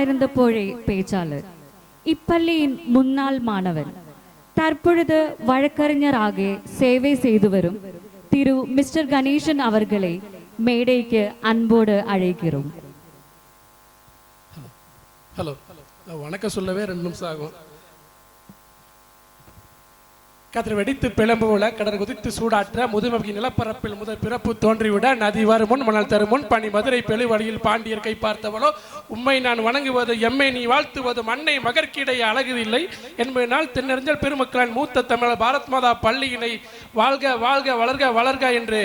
மாணவனாயிருந்தபோழே பேச்சாளர், இப்பள்ளியின் முன்னாள் மாணவன், தற்பொழுது வழக்கறிஞராக சேவை செய்து வரும் திரு மிஸ்டர் கணேசன் அவர்களை மேடைக்கு அன்போடு அழைக்கிறோம். ஹலோ, வணக்கம் சொல்லவே 2 நிமிஷம் ஆகும். கதிர் வெடித்து பிளம்புல கடல் குதித்து சூடாற்ற முதுமகி நிலப்பரப்பில் முதல் பிறப்பு தோன்றிவிட நதி வருமுன் மணல் தருமுன் பனி மதுரை பெழுவழியில் பாண்டியர் கை பார்த்தவளோ உம்மை நான் வணங்குவது எம்மை நீ வாழ்த்துவது மண்ணை மகற்கிடைய அழகு இல்லை என்பதனால் தென்னறிஞர் பெருமக்களின் மூத்த தமிழர் பாரத் மாதா பள்ளியினை வாழ்க வாழ்க வளர்க வளர்க என்று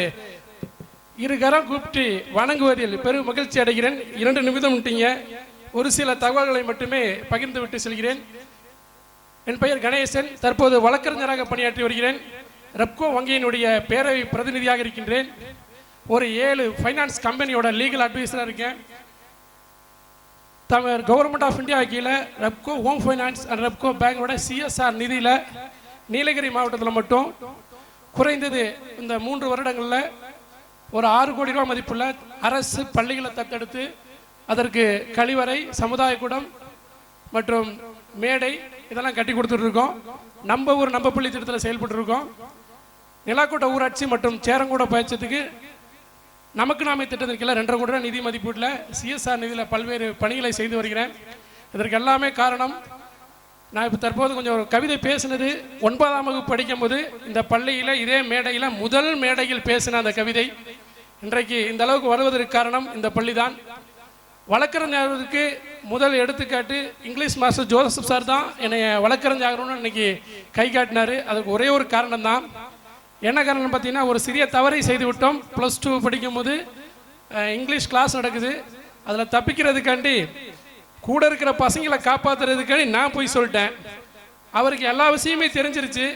இருகரம் கூப்பிட்டு வணங்குவதில் பெரும் மகிழ்ச்சி அடைகிறேன். 2 நிமிடம் விட்டீங்க. ஒரு சில தகவல்களை மட்டுமே பகிர்ந்து விட்டு செல்கிறேன். என் பெயர் கணேசன். தற்போது வழக்கறிஞராக பணியாற்றி வருகிறேன். ரெப்கோ வங்கியினுடைய பேரவை பிரதிநிதியாக இருக்கின்றேன். ஒரு 7 ஃபைனான்ஸ் கம்பெனியோட லீகல் அட்வைசராக இருக்கேன். தமிழ் கவர்மெண்ட் ஆஃப் இந்தியா கீழே Repco home finance and Repco பேங்கோட சிஎஸ்ஆர் நிதியில் நீலகிரி மாவட்டத்தில் மட்டும் குறைந்தது இந்த 3 வருடங்களில் ஒரு 6 கோடி ரூபாய் மதிப்புள்ள அரசு பள்ளிகளை தத்தெடுத்து அதற்கு கழிவறை, சமுதாய கூடம் மற்றும் மேடை இதெல்லாம் கட்டி கொடுத்துட்டு இருக்கோம். நம்ம ஊர் நம்ம பள்ளி திட்டத்தில் செயல்பட்டு இருக்கோம். நிலாக்கோட்டை ஊராட்சி மற்றும் சேரங்கூட பயிற்சியத்துக்கு நமக்கு நாமே திட்டத்திற்கு 2.5 கோடி ரூபாய் நிதி மதிப்பீட்டில் சிஎஸ்ஆர் நிதியில் பல்வேறு பணிகளை செய்து வருகிறேன். இதற்கு எல்லாமே காரணம், நான் இப்போ தற்போது கொஞ்சம் ஒரு கவிதை பேசினது 9ஆம் வகுப்பு படிக்கும் போது இந்த பள்ளியில் இதே மேடையில் முதல் மேடையில் பேசின அந்த கவிதை இன்றைக்கு இந்த அளவுக்கு வருவதற்கு காரணம் இந்த பள்ளி தான். வழக்கறிஞருக்கு முதல் எடுத்துக்காட்டு இங்கிலீஷ் மாஸ்டர் ஜோசப் சார் தான் என்னை வழக்கறிஞாகணும்னு இன்னைக்கு கை காட்டினார். அதுக்கு ஒரே ஒரு காரணம் தான். என்ன காரணம் பார்த்தீங்கன்னா, ஒரு சிறிய தவறை செய்து விட்டோம். +2 படிக்கும்போது இங்கிலீஷ் கிளாஸ் நடக்குது. அதில் தப்பிக்கிறதுக்காண்டி கூட இருக்கிற பசங்களை காப்பாற்றுறதுக்காண்டி நான் போய் சொல்லிட்டேன். அவருக்கு எல்லா விஷயமே தெரிஞ்சிருச்சு.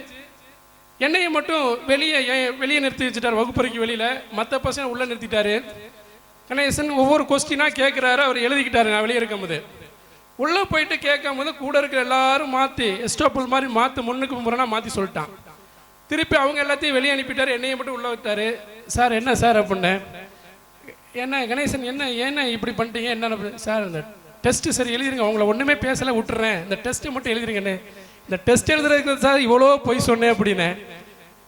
என்னையை மட்டும் வெளியே நிறுத்தி வச்சுட்டார். வகுப்பறைக்கு வெளியில் மற்ற பசங்க உள்ளே நிறுத்திட்டாரு. கணேசன் ஒவ்வொரு கொஸ்டினாக கேட்குறாரு. அவர் எழுதிக்கிட்டாரு. நான் வெளியே இருக்கும்போது உள்ளே போயிட்டு கேட்கும் போது கூட இருக்கிற எல்லாரும் மாற்றி எஸ்டோப்பிள் மாதிரி முன்னுக்கு முறைனா மாற்றி சொல்லிட்டான். திருப்பி அவங்க எல்லாத்தையும் வெளியே அனுப்பிட்டார். என்னையை மட்டும் உள்ளே விட்டார். சார் என்ன சார் அப்படின்னு. என்ன கணேசன் என்ன இப்படி பண்ணிட்டீங்க என்ன சார்? இந்த டெஸ்ட்டு சரி எழுதிருங்க, அவங்கள ஒன்றுமே பேசலை விட்டுறேன், இந்த டெஸ்ட்டு மட்டும் எழுதிருங்கண்ணே. இந்த டெஸ்ட் எழுதுறதுக்கு சார் இவ்வளோ போய் சொன்னேன் அப்படின்னு.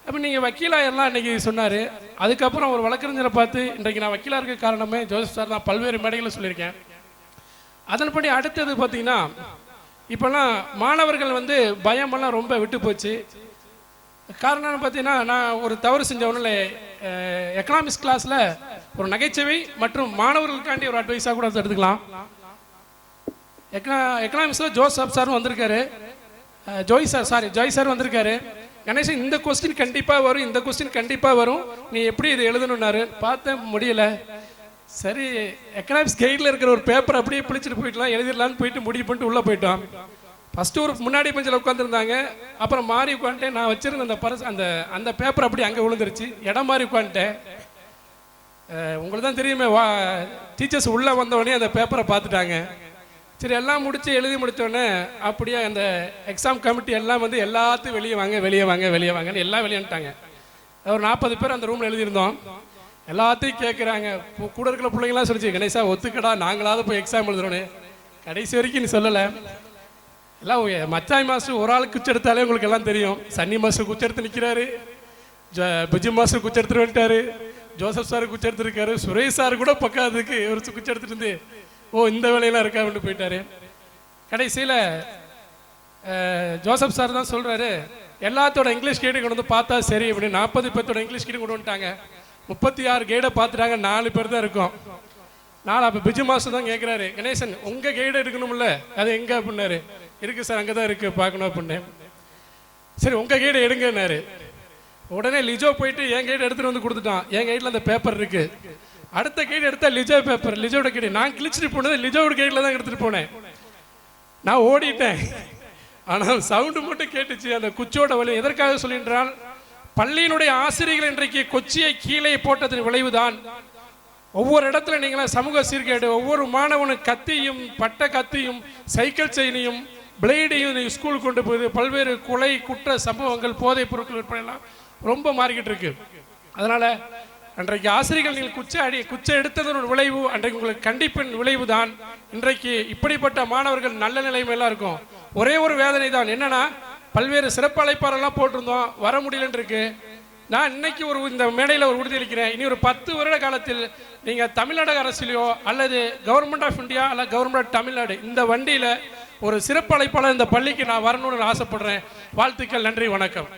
அப்போ நீங்கள் வக்கீலாக எல்லாம் இன்றைக்கி சொன்னார். அதுக்கப்புறம் ஒரு வழக்கறிஞரை பார்த்து இன்றைக்கு நான் வக்கீலாக இருக்க காரணமே ஜோசப் சார் தான். பல்வேறு மேடைகளை சொல்லியிருக்கேன். அதன்படி அடுத்தது பார்த்தீங்கன்னா, இப்போல்லாம் மாணவர்கள் பயமெல்லாம் ரொம்ப விட்டு போச்சு. காரணம்னு பார்த்தீங்கன்னா, நான் ஒரு தவறு செஞ்சவனில் எக்கனாமிக்ஸ் கிளாஸில் ஒரு நகைச்சுவை மற்றும் மாணவர்களுக்காண்டி ஒரு அட்வைஸாக கூட எடுத்துக்கலாம். எக்கனாமிக்ஸில் ஜோசப் சாரும் வந்திருக்காரு, ஜோய் சார் வந்திருக்காரு. கணேசன் இந்த கொஸ்டின் கண்டிப்பாக வரும், இந்த கொஸ்டின் கண்டிப்பாக வரும், நீ எப்படி இதை எழுதணுன்னாரு. பார்த்தேன் முடியல. சரி, எக்கனாமிக்ஸ் கைடில் இருக்கிற ஒரு பேப்பர் அப்படியே பிடிச்சிட்டு போயிடலாம், எழுதிடலான்னு போயிட்டு முடிவு பண்ணிட்டு உள்ளே போயிட்டோம். ஃபஸ்ட்டு ஒரு முன்னாடி பெஞ்சில் உட்காந்துருந்தாங்க. அப்புறம் மாறி உட்காந்துட்டேன். நான் வச்சிருந்த அந்த பேப்பர் அப்படி அங்கே விழுந்துருச்சு. இடம் மாறி உட்காந்துட்டேன். உங்களுக்கு தான் தெரியுமே, டீச்சர்ஸ் உள்ளே வந்தோடனே அந்த பேப்பரை பார்த்துட்டாங்க. சரி, எல்லாம் முடிச்சு எழுதி முடித்தோடனே அப்படியே அந்த எக்ஸாம் கமிட்டி எல்லாம் எல்லாத்தையும் வெளியே வாங்கன்னு எல்லாம் வெளியேட்டாங்க. ஒரு 40 பேர் அந்த ரூமில் எழுதியிருந்தோம். எல்லாத்தையும் கேட்குறாங்க. கூட இருக்கிற பிள்ளைங்களாம் சொல்லிச்சு, கணேசா ஒத்துக்கடா, நாங்களாவது போய் எக்ஸாம் எழுதுறோன்னு. கடைசி வரைக்கும் நீ சொல்லலை. எல்லாம் மச்சாய் மாஸ்டர் ஒரு ஆள் குச்சி எடுத்தாலே உங்களுக்கு எல்லாம் தெரியும். சன்னி மாஸ்டர் குச்சி எடுத்து நிற்கிறாரு, பிஜு மாஸ்டர் குச்சி எடுத்துட்டு வந்துட்டாரு, ஜோசப் சார் குச்சி எடுத்துருக்காரு, சுரேஷ் சார் கூட பக்காதுக்கு ஒரு குச்சி எடுத்துட்டு இருந்து இந்த வேலையெல்லாம் இருக்கா அப்படின்னு போயிட்டாரு. கடைசியில் ஜோசப் சார் தான் சொல்கிறாரு, எல்லாத்தோட இங்கிலீஷ் கைடு கொண்டு பார்த்தா சரி அப்படின்னு 40 பேர்த்தோட இங்கிலீஷ் கைடு கொண்டு வந்துட்டாங்க. 36 கைடை பார்த்துட்டாங்க, 4 பேர் தான் இருக்கும். அப்போ பிஜு மாஸ்டர் தான் கேட்குறாரு, கணேசன் உங்கள் கைடு எடுக்கணும்ல, அது எங்கே அப்படின்னாரு. இருக்குது சார், அங்கே தான் இருக்குது, பார்க்கணும் அப்படின்னு. சரி, உங்கள் கைடு எடுங்கன்னாரு. உடனே லிஜோ போயிட்டு என் கைடு எடுத்துகிட்டு வந்து கொடுத்துட்டான். என் கைடில் அந்த பேப்பர் இருக்குது. அடுத்த கைடு எடுத்தா லிஜோ பேப்பர், லிஜோட கைடு. நான் கிழிச்சிட்டு போனது லிஜோட கைடில் தான் எடுத்துகிட்டு போனேன். நான் ஓடிட்டேன். ஆனால் சவுண்டு மட்டும் கேட்டுச்சு. அந்த குச்சியோட வலி எதற்காக சொல்கின்றால், பள்ளியினுடைய ஆசிரியர்கள் இன்றைக்கு கொச்சியை கீழே போட்டதன் விளைவுதான். ஒவ்வொரு இடத்துல நீங்களா சமூக சீர்கேடு, ஒவ்வொரு மாணவனும் கத்தியும் பட்ட கத்தியும் சைக்கிள் செயினையும் பிளேடையும் ஸ்கூல் கொண்டு போகுது. பல்வேறு கொலை குற்ற சம்பவங்கள், போதைப் பொருட்கள் விற்பனைலாம் ரொம்ப மாறிக்கிட்டு இருக்கு. அதனால் அன்றைக்கு ஆசிரியர்கள் நீங்கள் குச்சை எடுத்ததன் ஒரு விளைவு, அன்றைக்கு உங்களுக்கு கண்டிப்பின் விளைவு தான் இன்றைக்கு இப்படிப்பட்ட மாணவர்கள் நல்ல நிலைமையெல்லாம் இருக்கும். ஒரே ஒரு வேதனை தான் என்னன்னா, பல்வேறு சிறப்பு அழைப்பாளர்லாம் போட்டிருந்தோம், வர முடியலன்னு இருக்கு. நான் இன்னைக்கு இந்த மேடையில் ஒரு உறுதியளிக்கிறேன், இனி ஒரு 10 வருட காலத்தில் நீங்கள் தமிழ்நாடு அரசியலையோ அல்லது கவர்மெண்ட் ஆஃப் இந்தியா அல்லது கவர்மெண்ட் ஆஃப் தமிழ்நாடு இந்த வண்டியில் ஒரு சிறப்பு அழைப்பாளர் இந்த பள்ளிக்கு நான் வரணும்னு ஆசைப்படுறேன். வாழ்த்துக்கள், நன்றி, வணக்கம்.